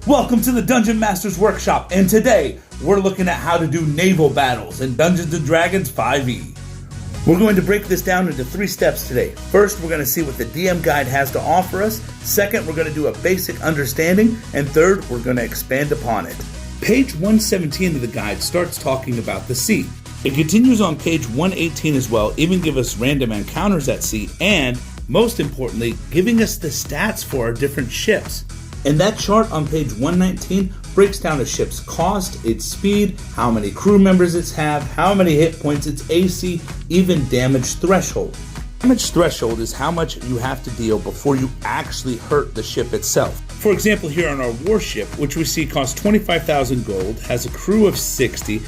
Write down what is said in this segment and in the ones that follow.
Welcome to the Dungeon Master's Workshop, and today we're looking at how to do naval battles in Dungeons & Dragons 5e. We're going to break this down into 3 steps today. First, we're going to see what the DM guide has to offer us. Second, we're going to do a basic understanding. And third, we're going to expand upon it. Page 117 of the guide starts talking about the sea. It continues on page 118 as well, even give us random encounters at sea, and most importantly, giving us the stats for our different ships. And that chart on page 119 breaks down a ship's cost, its speed, how many crew members it's have, how many hit points, its AC, even damage threshold. Damage threshold is how much you have to deal before you actually hurt the ship itself. For example, here on our warship, which we see costs 25,000 gold, has a crew of 60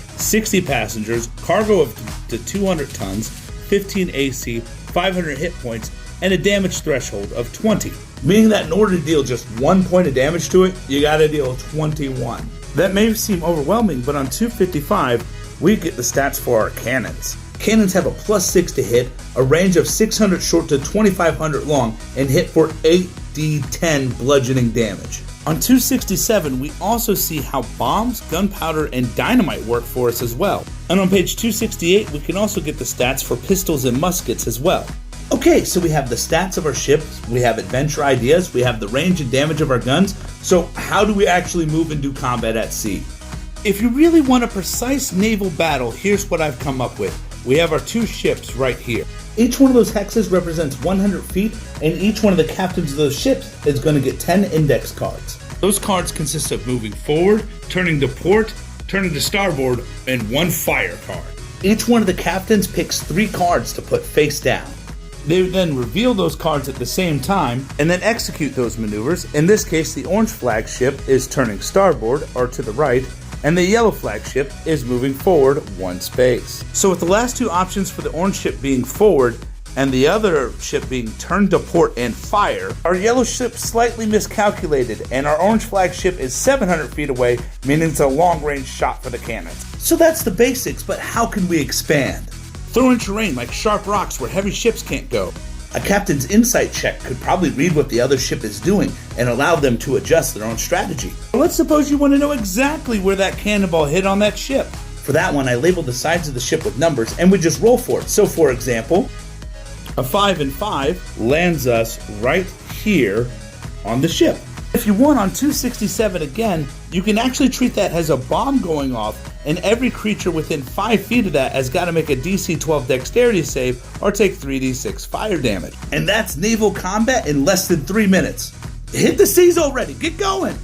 passengers, cargo of to 200 tons, 15 AC, 500 hit points, and a damage threshold of 20. Meaning that in order to deal just 1 point of damage to it, you gotta deal 21. That may seem overwhelming, but on 255, we get the stats for our cannons. Cannons have a +6 to hit, a range of 600 short to 2500 long, and hit for 8d10 bludgeoning damage. On 267, we also see how bombs, gunpowder, and dynamite work for us as well. And on page 268, we can also get the stats for pistols and muskets as well. Okay, so we have the stats of our ships, we have adventure ideas, we have the range and damage of our guns, so how do we actually move and do combat at sea? If you really want a precise naval battle, here's what I've come up with. We have our 2 ships right here. Each one of those hexes represents 100 feet, and each one of the captains of those ships is going to get 10 index cards. Those cards consist of moving forward, turning to port, turning to starboard, and 1 fire card. Each one of the captains picks 3 cards to put face down. They then reveal those cards at the same time and then execute those maneuvers. In this case, the orange flag ship is turning starboard or to the right, and the yellow flag ship is moving forward 1 space. So with the last 2 options for the orange ship being forward and the other ship being turned to port and fire, our yellow ship slightly miscalculated and our orange flag ship is 700 feet away, meaning it's a long range shot for the cannons. So that's the basics, but how can we expand? Throw in terrain like sharp rocks where heavy ships can't go. A captain's insight check could probably read what the other ship is doing and allow them to adjust their own strategy. Let's suppose you want to know exactly where that cannonball hit on that ship. For that one, I labeled the sides of the ship with numbers and we just roll for it. So for example, a 5 and 5 lands us right here on the ship. If you want on 267 again, you can actually treat that as a bomb going off, and every creature within 5 feet of that has got to make a DC 12 dexterity save or take 3d6 fire damage. And that's naval combat in less than 3 minutes. Hit the seas already, get going!